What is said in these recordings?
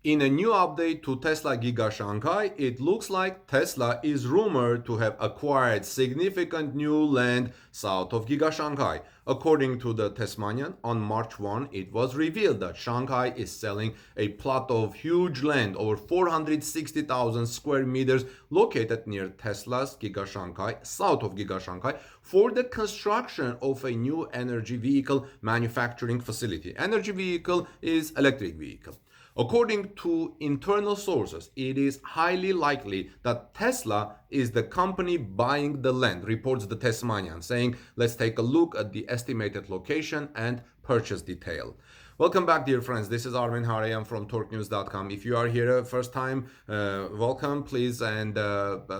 In a new update to Tesla Giga Shanghai, it looks like Tesla is rumored to have acquired significant new land south of Giga Shanghai. According to the Tesmanian, on March 1, it was revealed that Shanghai is selling a plot of huge land over 460,000 square meters located near Tesla's Giga Shanghai, south of Giga Shanghai, for the construction of a new energy vehicle manufacturing facility. Energy vehicle is electric vehicle. According to internal sources, it is highly likely that Tesla is the company buying the land, reports the Tesmanian, saying, let's take a look at the estimated location and purchase detail. Welcome back, dear friends. This is Armin Harayan from torquenews.com. If you are here first time, welcome, please, and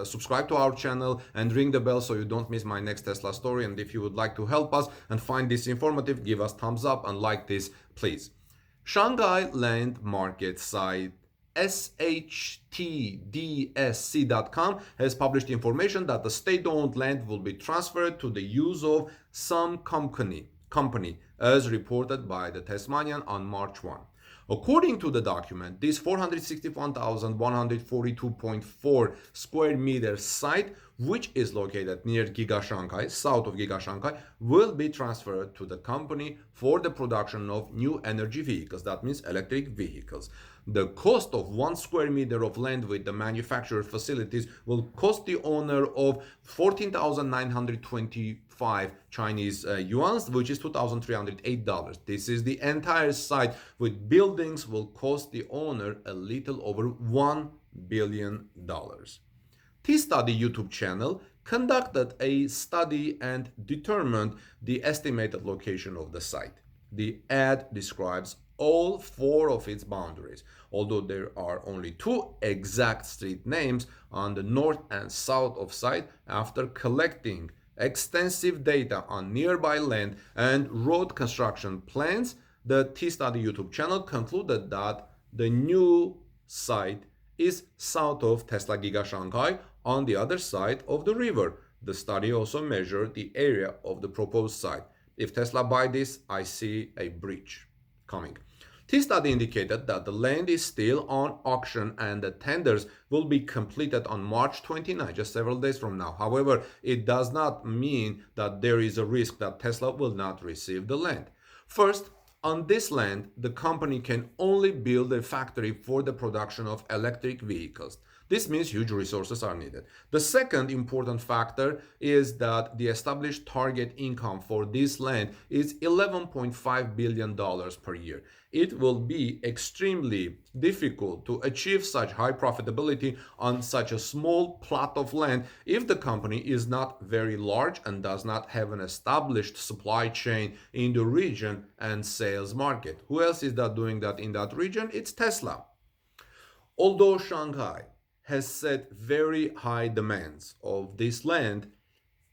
subscribe to our channel and ring the bell so you don't miss my next Tesla story. And if you would like to help us and find this informative, give us thumbs up and like this, please. Shanghai land market site shtdsc.com has published information that the state-owned land will be transferred to the use of some company as reported by the Tesmanian on March 1. According to the document, this 461,142.4 square meter site, which is located near Giga Shanghai, south of Giga Shanghai, will be transferred to the company for the production of new energy vehicles. That means electric vehicles. The cost of 1 square meter of land with the manufacturer facilities will cost the owner of 14,925 Chinese yuan, which is $2,308. This is the entire site with buildings will cost the owner a little over $1 billion. TStudy YouTube channel conducted a study and determined the estimated location of the site. The ad describes all 4 of its boundaries, although there are only 2 exact street names on the north and south of site. After collecting extensive data on nearby land and road construction plans, the TStudy YouTube channel concluded that the new site is south of Tesla Giga Shanghai on the other side of the river. The study also measured the area of the proposed site. If Tesla buy this, I see a breach coming. TStudy indicated that the land is still on auction and the tenders will be completed on March 29, just several days from now. However, it does not mean that there is a risk that Tesla will not receive the land. First, on this land, the company can only build a factory for the production of electric vehicles. This means huge resources are needed. The second important factor is that the established target income for this land is $11.5 billion per year. It will be extremely difficult to achieve such high profitability on such a small plot of land if the company is not very large and does not have an established supply chain in the region and sales market. Who else is that doing that in that region? It's Tesla. Although Shanghai has set very high demands of this land,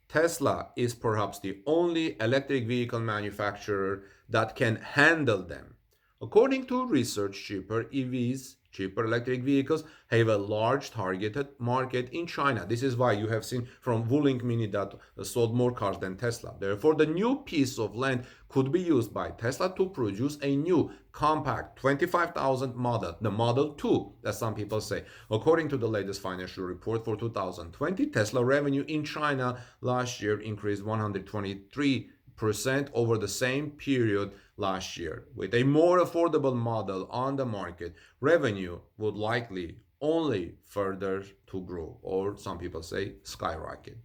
Tesla is perhaps the only electric vehicle manufacturer that can handle them. According to research, cheaper EVs, cheaper electric vehicles, have a large targeted market in China. This is why you have seen from Wuling Mini that sold more cars than Tesla. Therefore, the new piece of land could be used by Tesla to produce a new compact 25,000 model, the Model 2, as some people say. According to the latest financial report for 2020, Tesla revenue in China last year increased 123% over the same period last year. With a more affordable model on the market, revenue would likely only further to grow, or some people say skyrocket.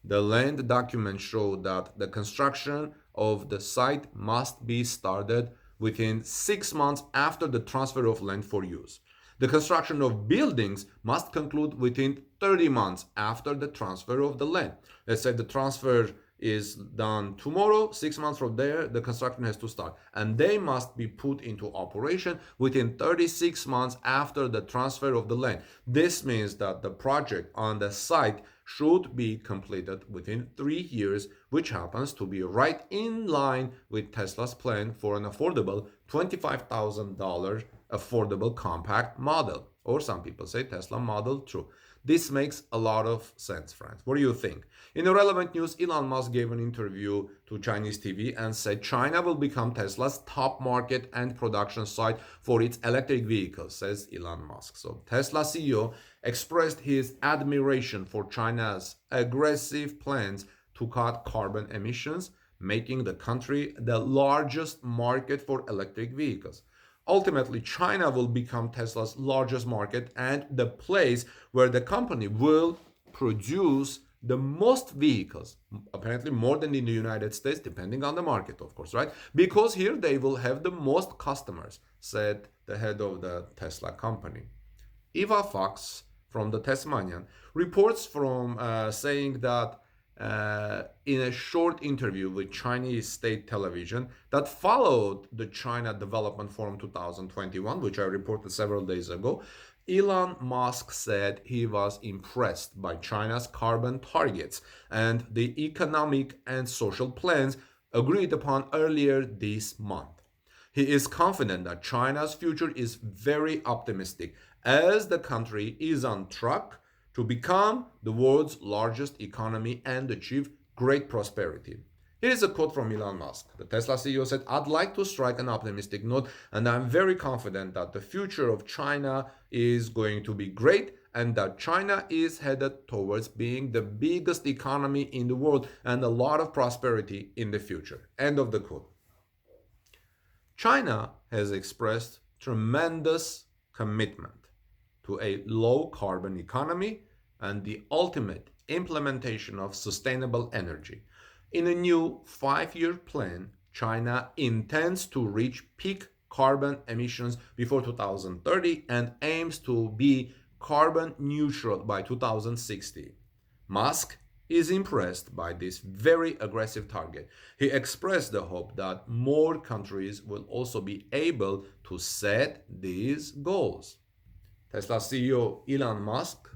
The land documents show that the construction of the site must be started within 6 months after the transfer of land for use. The construction of buildings must conclude within 30 months after the transfer of the land. Let's say the transfer is done tomorrow, 6 months from there, the construction has to start. And they must be put into operation within 36 months after the transfer of the land. This means that the project on the site should be completed within 3 years, which happens to be right in line with Tesla's plan for an affordable $25,000 affordable compact model, or some people say Tesla Model 2. This makes a lot of sense, friends. What do you think? In the relevant news, Elon Musk gave an interview to Chinese TV and said China will become Tesla's top market and production site for its electric vehicles, says Elon Musk. So Tesla CEO expressed his admiration for China's aggressive plans to cut carbon emissions, making the country the largest market for electric vehicles. Ultimately, China will become Tesla's largest market and the place where the company will produce the most vehicles, apparently more than in the United States, depending on the market, of course, right? Because here they will have the most customers, said the head of the Tesla company. Eva Fox from the Tesmanian reports from saying that in a short interview with Chinese state television that followed the China Development Forum 2021, which I reported several days ago, Elon Musk said he was impressed by China's carbon targets and the economic and social plans agreed upon earlier this month. He is confident that China's future is very optimistic as the country is on track to become the world's largest economy and achieve great prosperity. Here is a quote from Elon Musk. The Tesla CEO said, "I'd like to strike an optimistic note, and I'm very confident that the future of China is going to be great and that China is headed towards being the biggest economy in the world and a lot of prosperity in the future." End of the quote. China has expressed tremendous commitment to a low carbon economy and the ultimate implementation of sustainable energy. In a new 5-year plan, China intends to reach peak carbon emissions before 2030 and aims to be carbon neutral by 2060. Musk is impressed by this very aggressive target. He expressed the hope that more countries will also be able to set these goals. Tesla CEO Elon Musk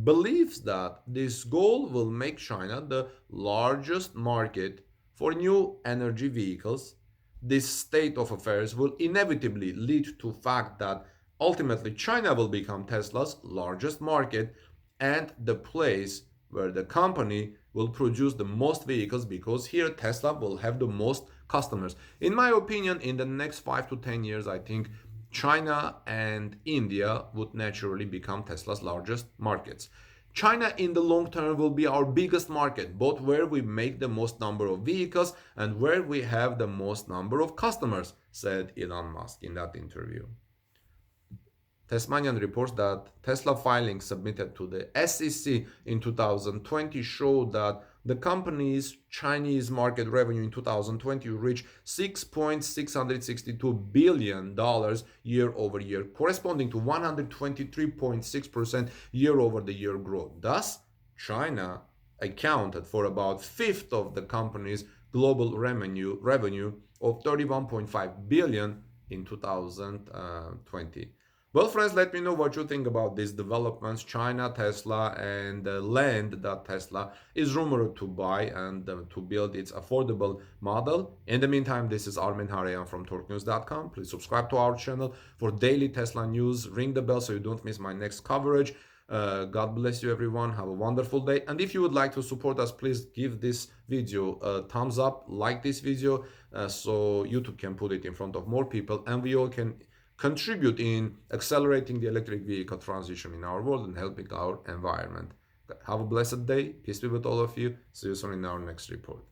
believes that this goal will make China the largest market for new energy vehicles. This state of affairs will inevitably lead to the fact that ultimately China will become Tesla's largest market and the place where the company will produce the most vehicles, because here Tesla will have the most customers. In my opinion, in the next 5 to 10 years, I think China and India would naturally become Tesla's largest markets. China in the long term will be our biggest market, both where we make the most number of vehicles and where we have the most number of customers, said Elon Musk in that interview. Tesmanian reports that Tesla filings submitted to the SEC in 2020 showed that the company's Chinese market revenue in 2020 reached $6.662 billion year over year, corresponding to 123.6% year over the year growth. Thus, China accounted for about a fifth of the company's global revenue of $31.5 billion in 2020. Well, friends, let me know what you think about these developments, China, Tesla, and the land that Tesla is rumored to buy and to build its affordable model. In the meantime, this is Armin Harayan from TorqueNews.com. Please subscribe to our channel for daily Tesla news. Ring the bell so you don't miss my next coverage. God bless you, everyone. Have a wonderful day. And if you would like to support us, please give this video a thumbs up, like this video, so YouTube can put it in front of more people and we all can contribute in accelerating the electric vehicle transition in our world and helping our environment. Have a blessed day. Peace be with all of you. See you soon in our next report.